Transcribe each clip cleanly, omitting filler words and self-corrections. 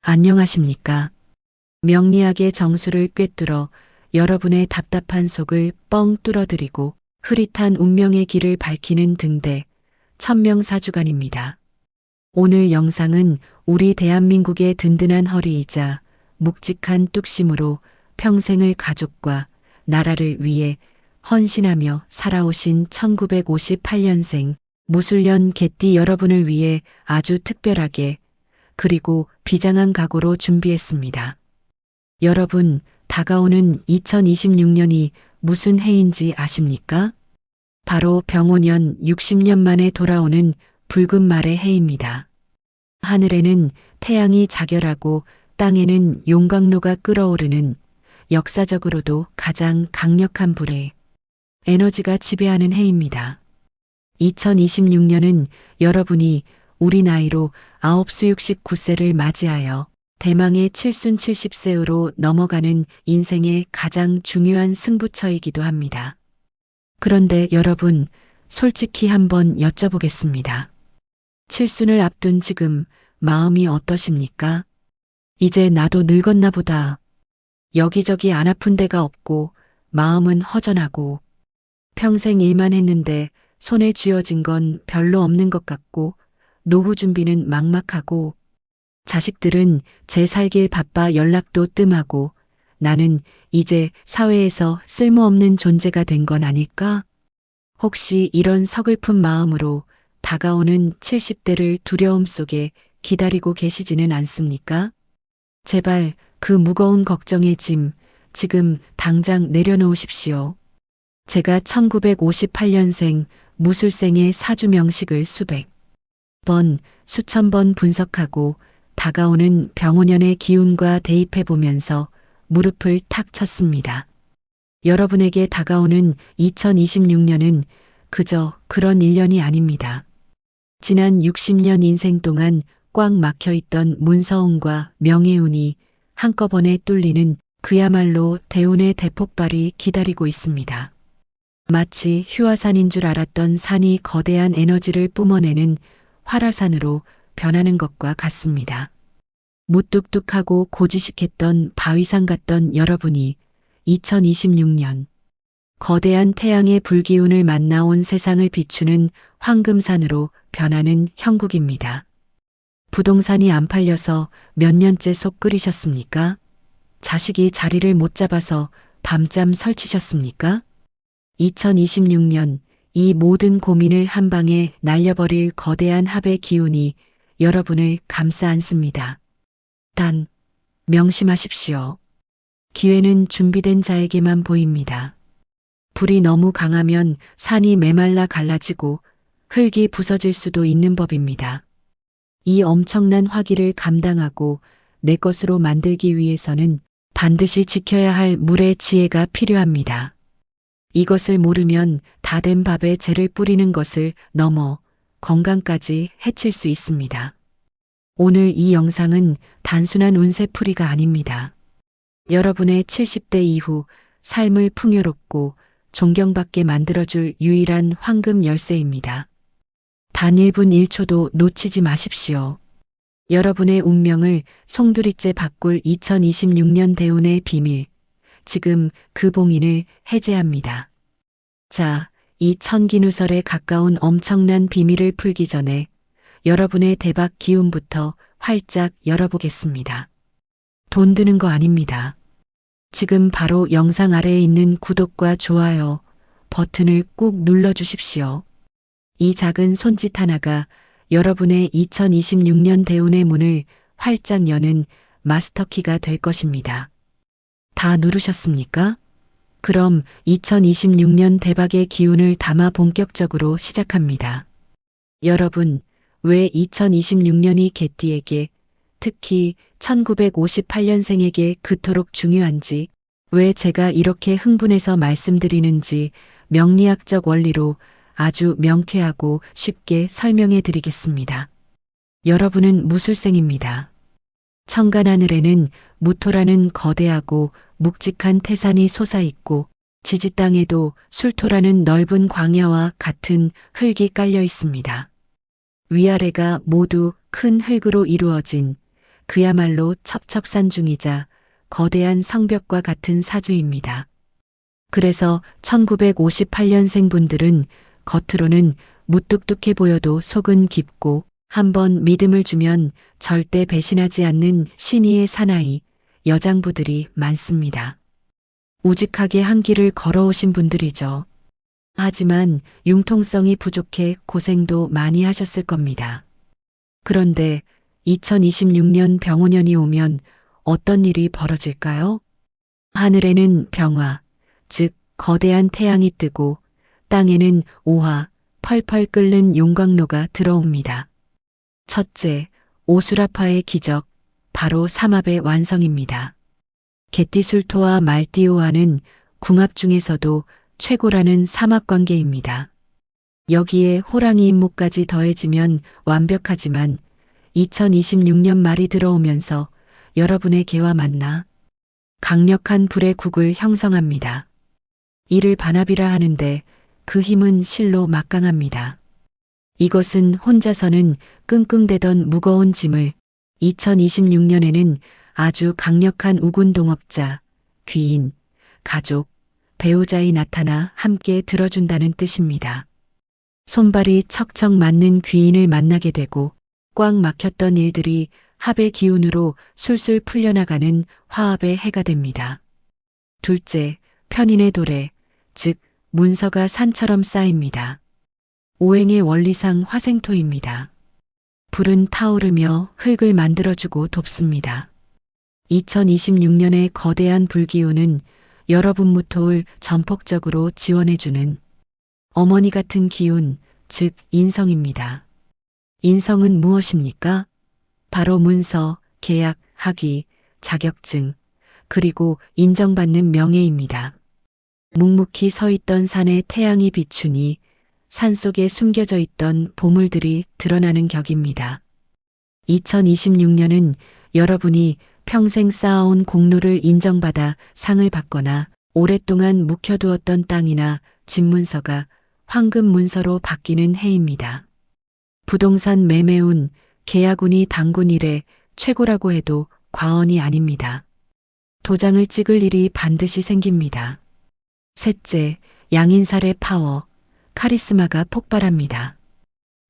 안녕하십니까? 명리학의 정수를 꿰뚫어 여러분의 답답한 속을 뻥 뚫어드리고 흐릿한 운명의 길을 밝히는 등대 천명사주간입니다. 오늘 영상은 우리 대한민국의 든든한 허리이자 묵직한 뚝심으로 평생을 가족과 나라를 위해 헌신하며 살아오신 1958년생 무술년 개띠 여러분을 위해 아주 특별하게 그리고 비장한 각오로 준비했습니다. 여러분, 다가오는 2026년이 무슨 해인지 아십니까? 바로 병오년 60년 만에 돌아오는 붉은 말의 해입니다. 하늘에는 태양이 자결하고 땅에는 용광로가 끓어오르는 역사적으로도 가장 강력한 불의 에너지가 지배하는 해입니다. 2026년은 여러분이 우리 나이로 9수69세를 맞이하여 대망의 7순 70세로 넘어가는 인생의 가장 중요한 승부처이기도 합니다. 그런데 여러분, 솔직히 한번 여쭤보겠습니다. 7순을 앞둔 지금 마음이 어떠십니까? 이제 나도 늙었나 보다. 여기저기 안 아픈 데가 없고 마음은 허전하고 평생 일만 했는데 손에 쥐어진 건 별로 없는 것 같고 노후 준비는 막막하고 자식들은 제 살길 바빠 연락도 뜸하고 나는 이제 사회에서 쓸모없는 존재가 된 건 아닐까? 혹시 이런 서글픈 마음으로 다가오는 70대를 두려움 속에 기다리고 계시지는 않습니까? 제발 그 무거운 걱정의 짐 지금 당장 내려놓으십시오. 제가 1958년생 무술생의 사주 명식을 수백 번, 수천 번 분석하고 다가오는 병오년의 기운과 대입해 보면서 무릎을 탁 쳤습니다. 여러분에게 다가오는 2026년은 그저 그런 1년이 아닙니다. 지난 60년 인생 동안 꽉 막혀 있던 문서운과 명예운이 한꺼번에 뚫리는 그야말로 대운의 대폭발이 기다리고 있습니다. 마치 휴화산인 줄 알았던 산이 거대한 에너지를 뿜어내는 활화산으로 변하는 것과 같습니다. 무뚝뚝하고 고지식했던 바위산 같던 여러분이 2026년 거대한 태양의 불기운을 만나온 세상을 비추는 황금산으로 변하는 형국입니다. 부동산이 안 팔려서 몇 년째 속 끓이셨습니까? 자식이 자리를 못 잡아서 밤잠 설치셨습니까? 2026년 이 모든 고민을 한 방에 날려버릴 거대한 합의 기운이 여러분을 감싸 안습니다. 단, 명심하십시오. 기회는 준비된 자에게만 보입니다. 불이 너무 강하면 산이 메말라 갈라지고 흙이 부서질 수도 있는 법입니다. 이 엄청난 화기를 감당하고 내 것으로 만들기 위해서는 반드시 지켜야 할 물의 지혜가 필요합니다. 이것을 모르면 다 된 밥에 재를 뿌리는 것을 넘어 건강까지 해칠 수 있습니다. 오늘 이 영상은 단순한 운세풀이가 아닙니다. 여러분의 70대 이후 삶을 풍요롭고 존경받게 만들어줄 유일한 황금 열쇠입니다. 단 1분 1초도 놓치지 마십시오. 여러분의 운명을 송두리째 바꿀 2026년 대운의 비밀, 지금 그 봉인을 해제합니다. 자, 이 천기누설에 가까운 엄청난 비밀을 풀기 전에 여러분의 대박 기운부터 활짝 열어보겠습니다. 돈 드는 거 아닙니다. 지금 바로 영상 아래에 있는 구독과 좋아요 버튼을 꾹 눌러주십시오. 이 작은 손짓 하나가 여러분의 2026년 대운의 문을 활짝 여는 마스터키가 될 것입니다. 다 누르셨습니까? 그럼 2026년 대박의 기운을 담아 본격적으로 시작합니다. 여러분, 왜 2026년이 개띠에게, 특히 1958년생에게 그토록 중요한지, 왜 제가 이렇게 흥분해서 말씀드리는지 명리학적 원리로 아주 명쾌하고 쉽게 설명해 드리겠습니다. 여러분은 무술생입니다. 청간하늘에는 무토라는 거대하고 묵직한 태산이 솟아있고 지지 땅에도 술토라는 넓은 광야와 같은 흙이 깔려 있습니다. 위아래가 모두 큰 흙으로 이루어진 그야말로 첩첩산중이자 거대한 성벽과 같은 사주입니다. 그래서 1958년생 분들은 겉으로는 무뚝뚝해 보여도 속은 깊고 한번 믿음을 주면 절대 배신하지 않는 신의의 사나이, 여장부들이 많습니다. 우직하게 한 길을 걸어오신 분들이죠. 하지만 융통성이 부족해 고생도 많이 하셨을 겁니다. 그런데 2026년 병오년이 오면 어떤 일이 벌어질까요? 하늘에는 병화, 즉 거대한 태양이 뜨고 땅에는 오화, 펄펄 끓는 용광로가 들어옵니다. 첫째, 오수라파의 기적, 바로 삼합의 완성입니다. 개띠술토와 말띠오화는 궁합 중에서도 최고라는 삼합관계입니다. 여기에 호랑이 임무까지 더해지면 완벽하지만 2026년 말이 들어오면서 여러분의 개와 만나 강력한 불의 국을 형성합니다. 이를 반합이라 하는데 그 힘은 실로 막강합니다. 이것은 혼자서는 끙끙대던 무거운 짐을 2026년에는 아주 강력한 우군동업자, 귀인, 가족, 배우자이 나타나 함께 들어준다는 뜻입니다. 손발이 척척 맞는 귀인을 만나게 되고 꽉 막혔던 일들이 합의 기운으로 술술 풀려나가는 화합의 해가 됩니다. 둘째, 편인의 도래, 즉 문서가 산처럼 쌓입니다. 오행의 원리상 화생토입니다. 불은 타오르며 흙을 만들어주고 돕습니다. 2026년의 거대한 불기운은 여러분 무토를 전폭적으로 지원해주는 어머니 같은 기운, 즉 인성입니다. 인성은 무엇입니까? 바로 문서, 계약, 학위, 자격증, 그리고 인정받는 명예입니다. 묵묵히 서 있던 산에 태양이 비추니 산속에 숨겨져 있던 보물들이 드러나는 격입니다. 2026년은 여러분이 평생 쌓아온 공로를 인정받아 상을 받거나 오랫동안 묵혀두었던 땅이나 집문서가 황금 문서로 바뀌는 해입니다. 부동산 매매운, 계약운이 당군 일에 최고라고 해도 과언이 아닙니다. 도장을 찍을 일이 반드시 생깁니다. 셋째, 양인살의 파워, 카리스마가 폭발합니다.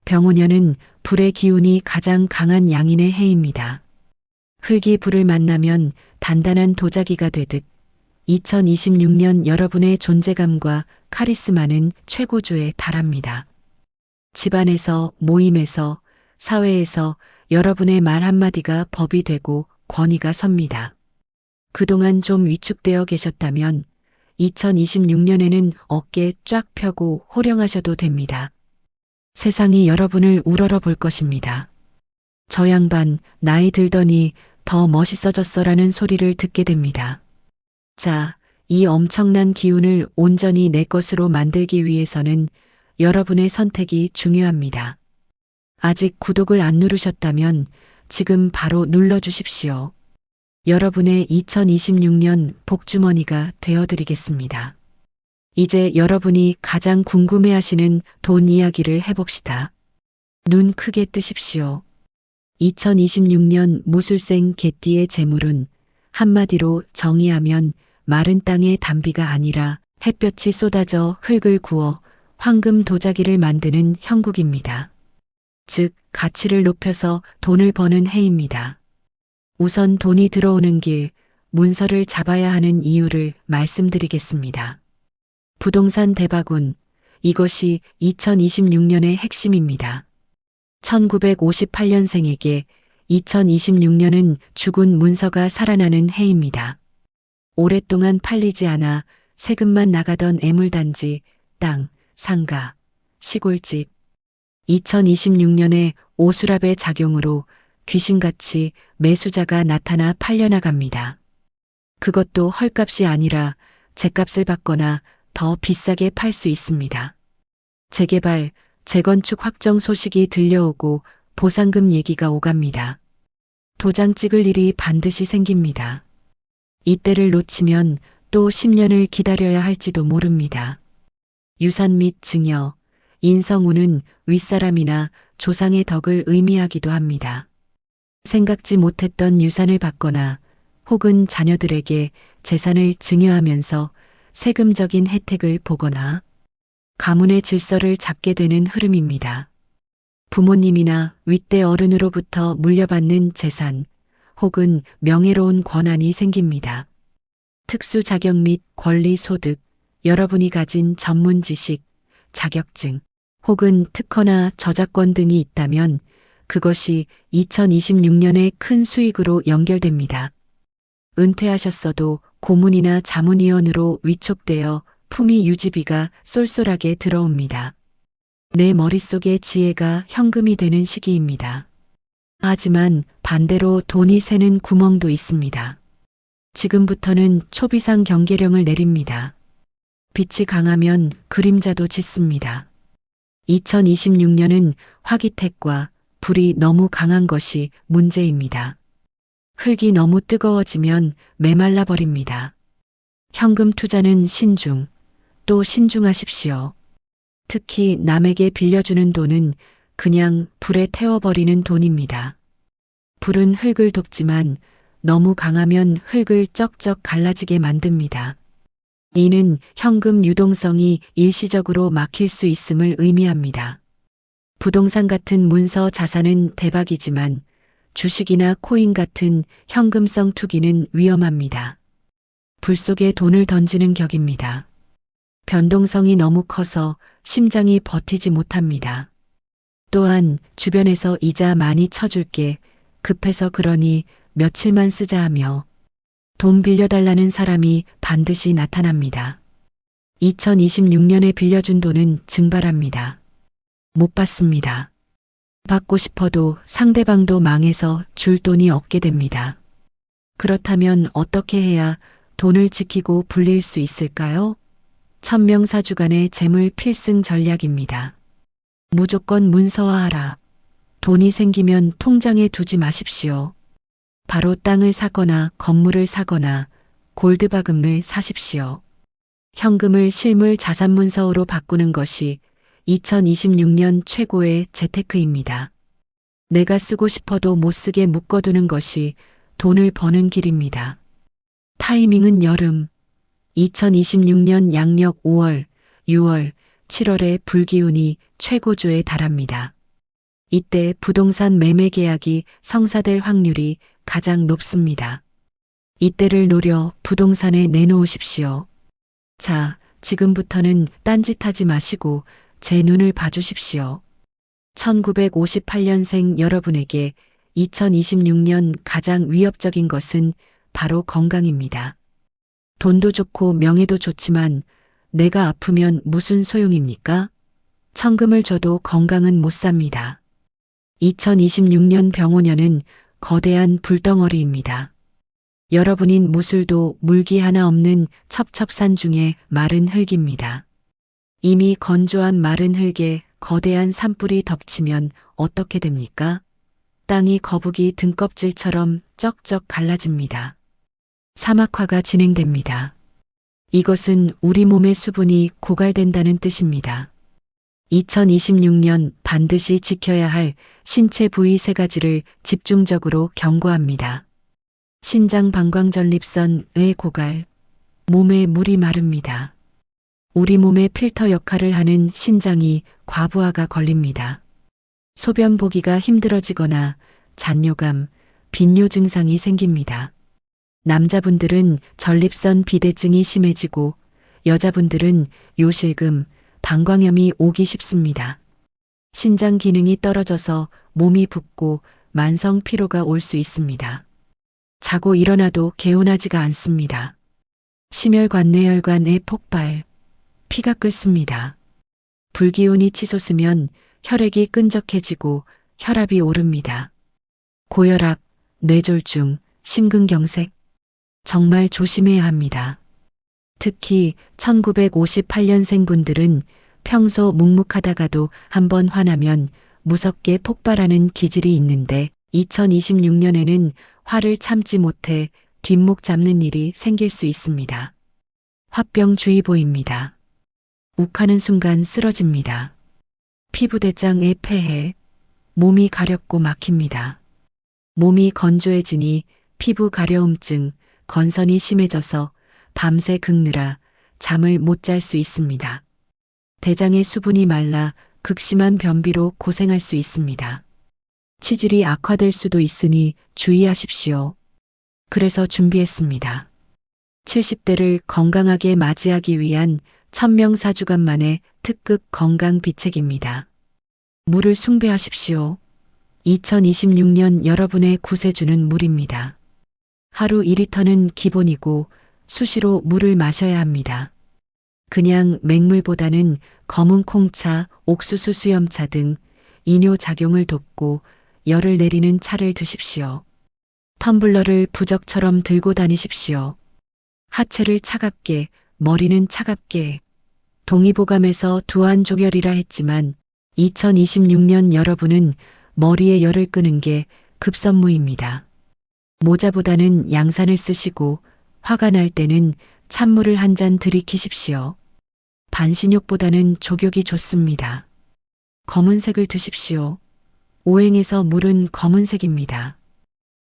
병오년은 불의 기운이 가장 강한 양인의 해입니다. 흙이 불을 만나면 단단한 도자기가 되듯 2026년 여러분의 존재감과 카리스마는 최고조에 달합니다. 집안에서, 모임에서, 사회에서 여러분의 말 한마디가 법이 되고 권위가 섭니다. 그동안 좀 위축되어 계셨다면 2026년에는 어깨 쫙 펴고 호령하셔도 됩니다. 세상이 여러분을 우러러 볼 것입니다. 저 양반 나이 들더니 더 멋있어졌어라는 소리를 듣게 됩니다. 자, 이 엄청난 기운을 온전히 내 것으로 만들기 위해서는 여러분의 선택이 중요합니다. 아직 구독을 안 누르셨다면 지금 바로 눌러주십시오. 여러분의 2026년 복주머니가 되어드리겠습니다. 이제 여러분이 가장 궁금해하시는 돈 이야기를 해봅시다. 눈 크게 뜨십시오. 2026년 무술생 개띠의 재물은 한마디로 정의하면 마른 땅의 단비가 아니라 햇볕이 쏟아져 흙을 구워 황금 도자기를 만드는 형국입니다. 즉, 가치를 높여서 돈을 버는 해입니다. 우선 돈이 들어오는 길, 문서를 잡아야 하는 이유를 말씀드리겠습니다. 부동산 대박운, 이것이 2026년의 핵심입니다. 1958년생에게 2026년은 죽은 문서가 살아나는 해입니다. 오랫동안 팔리지 않아 세금만 나가던 애물단지, 땅, 상가, 시골집. 2026년에 오수랍의 작용으로 귀신같이 매수자가 나타나 팔려나갑니다. 그것도 헐값이 아니라 제값을 받거나 더 비싸게 팔 수 있습니다. 재개발, 재건축 확정 소식이 들려오고 보상금 얘기가 오갑니다. 도장 찍을 일이 반드시 생깁니다. 이때를 놓치면 또 10년을 기다려야 할지도 모릅니다. 유산 및 증여, 인성운은 윗사람이나 조상의 덕을 의미하기도 합니다. 생각지 못했던 유산을 받거나 혹은 자녀들에게 재산을 증여하면서 세금적인 혜택을 보거나 가문의 질서를 잡게 되는 흐름입니다. 부모님이나 윗대 어른으로부터 물려받는 재산 혹은 명예로운 권한이 생깁니다. 특수 자격 및 권리 소득, 여러분이 가진 전문 지식, 자격증 혹은 특허나 저작권 등이 있다면 그것이 2026년의 큰 수익으로 연결됩니다. 은퇴하셨어도 고문이나 자문위원으로 위촉되어 품위 유지비가 쏠쏠하게 들어옵니다. 내 머릿속의 지혜가 현금이 되는 시기입니다. 하지만 반대로 돈이 새는 구멍도 있습니다. 지금부터는 초비상 경계령을 내립니다. 빛이 강하면 그림자도 짙습니다. 2026년은 화기택과 불이 너무 강한 것이 문제입니다. 흙이 너무 뜨거워지면 메말라 버립니다. 현금 투자는 신중, 또 신중하십시오. 특히 남에게 빌려주는 돈은 그냥 불에 태워버리는 돈입니다. 불은 흙을 돕지만 너무 강하면 흙을 쩍쩍 갈라지게 만듭니다. 이는 현금 유동성이 일시적으로 막힐 수 있음을 의미합니다. 부동산 같은 문서 자산은 대박이지만 주식이나 코인 같은 현금성 투기는 위험합니다. 불 속에 돈을 던지는 격입니다. 변동성이 너무 커서 심장이 버티지 못합니다. 또한 주변에서 이자 많이 쳐줄게, 급해서 그러니 며칠만 쓰자 하며 돈 빌려달라는 사람이 반드시 나타납니다. 2026년에 빌려준 돈은 증발합니다. 못 받습니다. 받고 싶어도 상대방도 망해서 줄 돈이 없게 됩니다. 그렇다면 어떻게 해야 돈을 지키고 불릴 수 있을까요? 천명사주간의 재물 필승 전략입니다. 무조건 문서화하라. 돈이 생기면 통장에 두지 마십시오. 바로 땅을 사거나 건물을 사거나 골드바금을 사십시오. 현금을 실물 자산 문서로 바꾸는 것이 2026년 최고의 재테크입니다. 내가 쓰고 싶어도 못 쓰게 묶어두는 것이 돈을 버는 길입니다. 타이밍은 여름. 2026년 양력 5월, 6월, 7월의 불기운이 최고조에 달합니다. 이때 부동산 매매 계약이 성사될 확률이 가장 높습니다. 이때를 노려 부동산에 내놓으십시오. 자, 지금부터는 딴짓하지 마시고 제 눈을 봐주십시오. 1958년생 여러분에게 2026년 가장 위협적인 것은 바로 건강입니다. 돈도 좋고 명예도 좋지만 내가 아프면 무슨 소용입니까? 천금을 줘도 건강은 못 삽니다. 2026년 병오년은 거대한 불덩어리입니다. 여러분인 무술도 물기 하나 없는 첩첩산 중에 마른 흙입니다. 이미 건조한 마른 흙에 거대한 산불이 덮치면 어떻게 됩니까? 땅이 거북이 등껍질처럼 쩍쩍 갈라집니다. 사막화가 진행됩니다. 이것은 우리 몸의 수분이 고갈된다는 뜻입니다. 2026년 반드시 지켜야 할 신체 부위 3가지를 집중적으로 경고합니다. 신장 방광전립선의 고갈, 몸에 물이 마릅니다. 우리 몸의 필터 역할을 하는 신장이 과부하가 걸립니다. 소변 보기가 힘들어지거나 잔뇨감, 빈뇨 증상이 생깁니다. 남자분들은 전립선 비대증이 심해지고 여자분들은 요실금, 방광염이 오기 쉽습니다. 신장 기능이 떨어져서 몸이 붓고 만성 피로가 올 수 있습니다. 자고 일어나도 개운하지가 않습니다. 심혈관내혈관의 폭발, 피가 끓습니다. 불기운이 치솟으면 혈액이 끈적해지고 혈압이 오릅니다. 고혈압, 뇌졸중, 심근경색, 정말 조심해야 합니다. 특히 1958년생 분들은 평소 묵묵하다가도 한번 화나면 무섭게 폭발하는 기질이 있는데 2026년에는 화를 참지 못해 뒷목 잡는 일이 생길 수 있습니다. 화병주의보입니다. 욱하는 순간 쓰러집니다. 피부대장의 폐해, 몸이 가렵고 막힙니다. 몸이 건조해지니 피부 가려움증, 건선이 심해져서 밤새 긁느라 잠을 못 잘 수 있습니다. 대장의 수분이 말라 극심한 변비로 고생할 수 있습니다. 치질이 악화될 수도 있으니 주의하십시오. 그래서 준비했습니다. 70대를 건강하게 맞이하기 위한 천명사주간만의 특급 건강 비책입니다. 물을 숭배하십시오. 2026년 여러분의 구세주는 물입니다. 하루 2리터는 기본이고 수시로 물을 마셔야 합니다. 그냥 맹물보다는 검은 콩차, 옥수수 수염차 등 이뇨 작용을 돕고 열을 내리는 차를 드십시오. 텀블러를 부적처럼 들고 다니십시오. 하체를 차갑게, 머리는 차갑게. 동의보감에서 두안조결이라 했지만 2026년 여러분은 머리에 열을 끄는 게 급선무입니다. 모자보다는 양산을 쓰시고 화가 날 때는 찬물을 한 잔 들이키십시오. 반신욕보다는 족욕이 좋습니다. 검은색을 드십시오. 오행에서 물은 검은색입니다.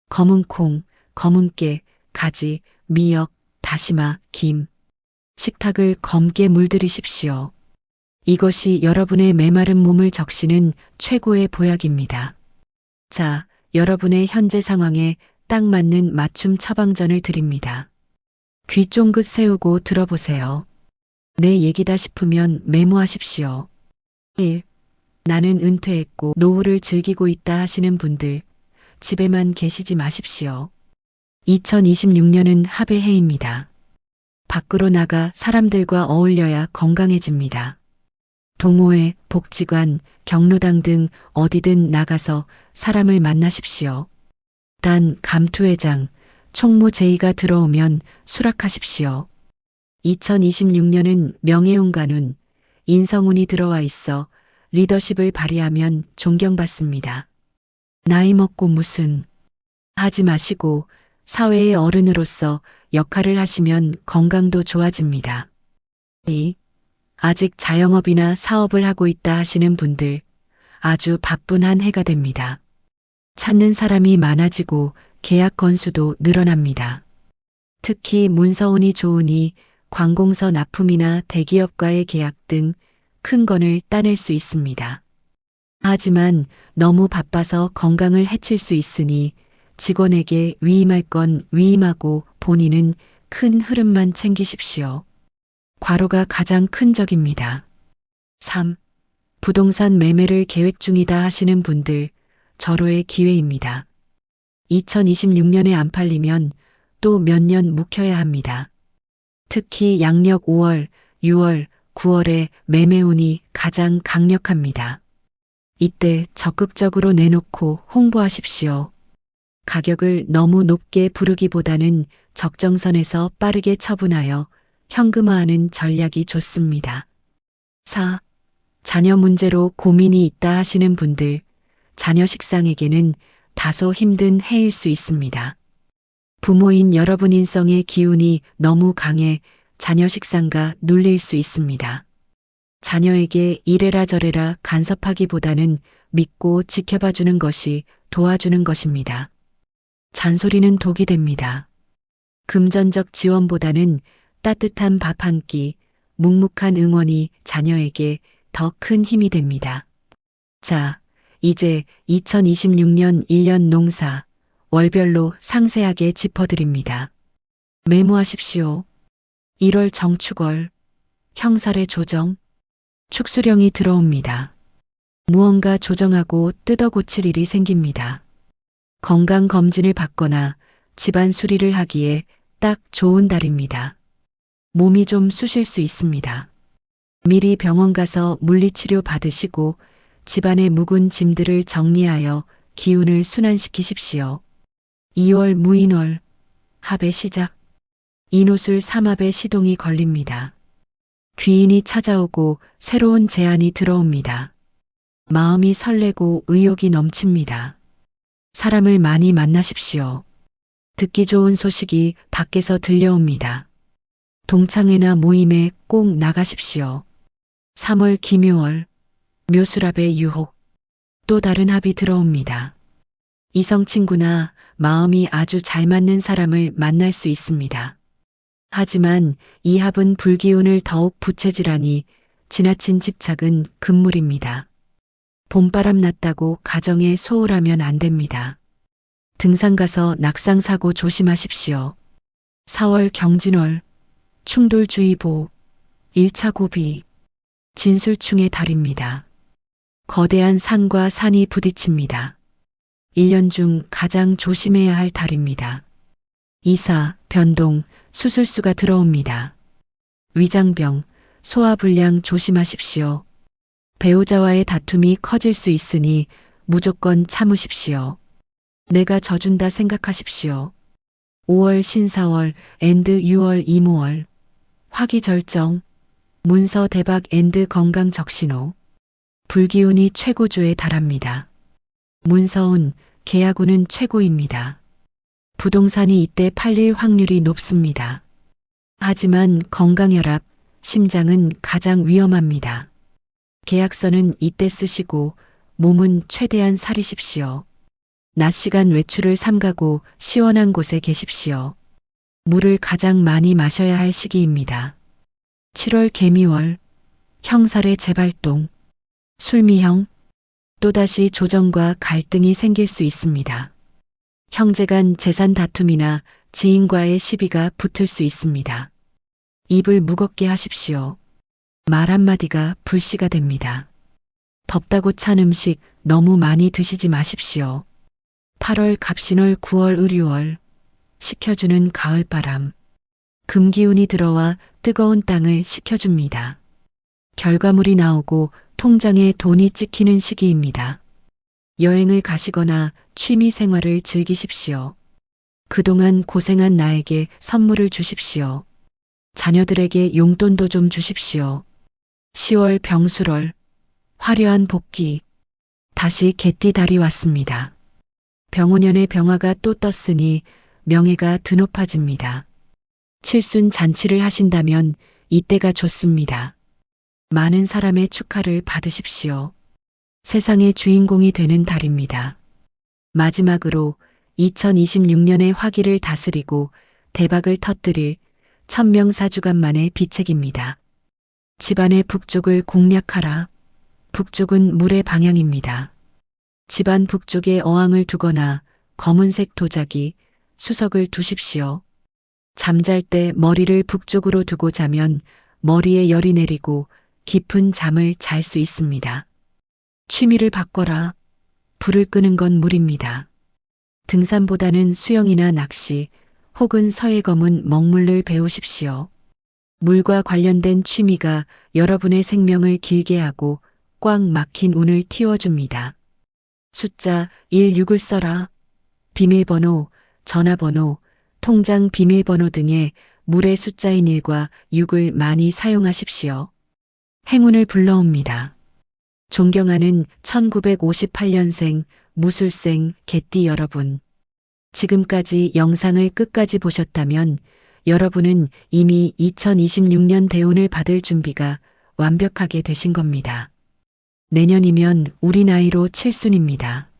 검은 콩, 검은 깨, 가지, 미역, 다시마, 김. 식탁을 검게 물들이십시오. 이것이 여러분의 메마른 몸을 적시는 최고의 보약입니다. 자, 여러분의 현재 상황에 딱 맞는 맞춤 처방전을 드립니다. 귀 쫑긋 세우고 들어보세요. 내 얘기다 싶으면 메모하십시오. 1. 나는 은퇴했고 노후를 즐기고 있다 하시는 분들, 집에만 계시지 마십시오. 2026년은 합의 해입니다. 밖으로 나가 사람들과 어울려야 건강해집니다. 동호회, 복지관, 경로당 등 어디든 나가서 사람을 만나십시오. 단 감투회장, 총무제의가 들어오면 수락하십시오. 2026년은 명예운간운, 인성운이 들어와 있어 리더십을 발휘하면 존경받습니다. 나이 먹고 무슨 하지 마시고 사회의 어른으로서 역할을 하시면 건강도 좋아집니다. 2. 아직 자영업이나 사업을 하고 있다 하시는 분들, 아주 바쁜 한 해가 됩니다. 찾는 사람이 많아지고 계약 건수도 늘어납니다. 특히 문서운이 좋으니 관공서 납품이나 대기업과의 계약 등 큰 건을 따낼 수 있습니다. 하지만 너무 바빠서 건강을 해칠 수 있으니 직원에게 위임할 건 위임하고 본인은 큰 흐름만 챙기십시오. 과로가 가장 큰 적입니다. 3. 부동산 매매를 계획 중이다 하시는 분들, 절호의 기회입니다. 2026년에 안 팔리면 또 몇 년 묵혀야 합니다. 특히 양력 5월, 6월, 9월에 매매운이 가장 강력합니다. 이때 적극적으로 내놓고 홍보하십시오. 가격을 너무 높게 부르기보다는 적정선에서 빠르게 처분하여 현금화하는 전략이 좋습니다. 4. 자녀 문제로 고민이 있다 하시는 분들, 자녀 식상에게는 다소 힘든 해일 수 있습니다. 부모인 여러분 인성의 기운이 너무 강해 자녀 식상과 눌릴 수 있습니다. 자녀에게 이래라 저래라 간섭하기보다는 믿고 지켜봐주는 것이 도와주는 것입니다. 잔소리는 독이 됩니다. 금전적 지원보다는 따뜻한 밥 한 끼, 묵묵한 응원이 자녀에게 더 큰 힘이 됩니다. 자, 이제 2026년 1년 농사, 월별로 상세하게 짚어드립니다. 메모하십시오. 1월 정축월, 형살의 조정, 축수령이 들어옵니다. 무언가 조정하고 뜯어 고칠 일이 생깁니다. 건강검진을 받거나 집안 수리를 하기에 딱 좋은 달입니다. 몸이 좀 쑤실 수 있습니다. 미리 병원 가서 물리치료 받으시고 집안의 묵은 짐들을 정리하여 기운을 순환시키십시오. 2월 무인월, 합의 시작. 인호술 삼합의 시동이 걸립니다. 귀인이 찾아오고 새로운 제안이 들어옵니다. 마음이 설레고 의욕이 넘칩니다. 사람을 많이 만나십시오. 듣기 좋은 소식이 밖에서 들려옵니다. 동창회나 모임에 꼭 나가십시오. 3월 기묘월, 묘수랍의 유혹, 또 다른 합이 들어옵니다. 이성 친구나 마음이 아주 잘 맞는 사람을 만날 수 있습니다. 하지만 이 합은 불기운을 더욱 부채질하니 지나친 집착은 금물입니다. 봄바람 났다고 가정에 소홀하면 안 됩니다. 등산 가서 낙상 사고 조심하십시오. 4월 경진월, 충돌주의보, 1차 고비, 진술충의 달입니다. 거대한 산과 산이 부딪힙니다. 1년 중 가장 조심해야 할 달입니다. 이사, 변동, 수술수가 들어옵니다. 위장병, 소화불량 조심하십시오. 배우자와의 다툼이 커질 수 있으니 무조건 참으십시오. 내가 져준다 생각하십시오. 5월 신사월 앤드 6월 이모월 화기절정 문서 대박 앤드 건강 적신호 불기운이 최고조에 달합니다. 문서운 계약운은 최고입니다. 부동산이 이때 팔릴 확률이 높습니다. 하지만 건강혈압, 심장은 가장 위험합니다. 계약서는 이때 쓰시고 몸은 최대한 사리십시오. 낮 시간 외출을 삼가고 시원한 곳에 계십시오. 물을 가장 많이 마셔야 할 시기입니다. 7월 개미월, 형살의 재발동, 술미형, 또다시 조정과 갈등이 생길 수 있습니다. 형제 간 재산 다툼이나 지인과의 시비가 붙을 수 있습니다. 입을 무겁게 하십시오. 말 한마디가 불씨가 됩니다. 덥다고 찬 음식 너무 많이 드시지 마십시오. 8월 갑신월 9월 의류월 식혀주는 가을바람 금기운이 들어와 뜨거운 땅을 식혀줍니다. 결과물이 나오고 통장에 돈이 찍히는 시기입니다. 여행을 가시거나 취미 생활을 즐기십시오. 그동안 고생한 나에게 선물을 주십시오. 자녀들에게 용돈도 좀 주십시오. 10월 병술월 화려한 복귀 다시 개띠달이 왔습니다. 병오년의 병화가 또 떴으니 명예가 드높아집니다. 칠순 잔치를 하신다면 이때가 좋습니다. 많은 사람의 축하를 받으십시오. 세상의 주인공이 되는 달입니다. 마지막으로 2026년의 화기를 다스리고 대박을 터뜨릴 천명사주간만의 비책입니다. 집안의 북쪽을 공략하라. 북쪽은 물의 방향입니다. 집안 북쪽에 어항을 두거나 검은색 도자기, 수석을 두십시오. 잠잘 때 머리를 북쪽으로 두고 자면 머리에 열이 내리고 깊은 잠을 잘 수 있습니다. 취미를 바꿔라. 불을 끄는 건 물입니다. 등산보다는 수영이나 낚시 혹은 서해 검은 먹물을 배우십시오. 물과 관련된 취미가 여러분의 생명을 길게 하고 꽉 막힌 운을 틔워줍니다. 숫자 16을 써라. 비밀번호, 전화번호, 통장 비밀번호 등의 물의 숫자인 1과 6을 많이 사용하십시오. 행운을 불러옵니다. 존경하는 1958년생 무술생 개띠 여러분. 지금까지 영상을 끝까지 보셨다면 여러분은 이미 2026년 대운을 받을 준비가 완벽하게 되신 겁니다. 내년이면 우리 나이로 칠순입니다.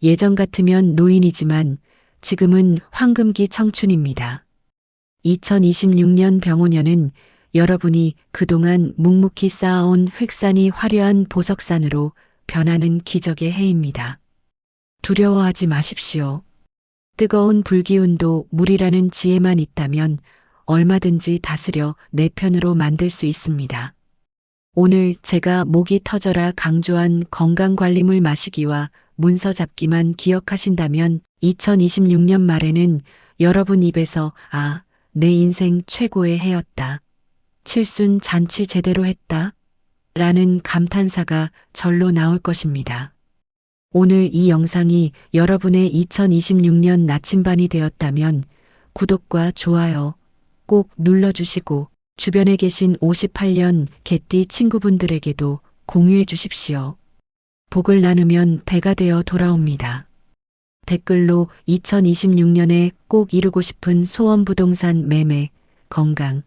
예전 같으면 노인이지만 지금은 황금기 청춘입니다. 2026년 병오년은 여러분이 그동안 묵묵히 쌓아온 흑산이 화려한 보석산으로 변하는 기적의 해입니다. 두려워하지 마십시오. 뜨거운 불기운도 물이라는 지혜만 있다면 얼마든지 다스려 내 편으로 만들 수 있습니다. 오늘 제가 목이 터져라 강조한 건강관리물 마시기와 문서 잡기만 기억하신다면 2026년 말에는 여러분 입에서 아, 내 인생 최고의 해였다. 칠순 잔치 제대로 했다. 라는 감탄사가 절로 나올 것입니다. 오늘 이 영상이 여러분의 2026년 나침반이 되었다면 구독과 좋아요 꼭 눌러주시고 주변에 계신 58년 개띠 친구분들에게도 공유해 주십시오. 복을 나누면 배가 되어 돌아옵니다. 댓글로 2026년에 꼭 이루고 싶은 소원 부동산 매매, 건강,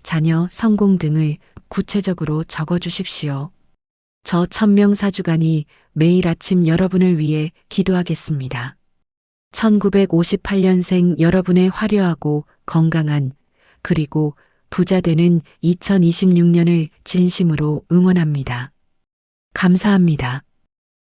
자녀 성공 등을 구체적으로 적어 주십시오. 저 천명사주간이 매일 아침 여러분을 위해 기도하겠습니다. 1958년생 여러분의 화려하고 건강한 그리고 부자 되는 2026년을 진심으로 응원합니다. 감사합니다.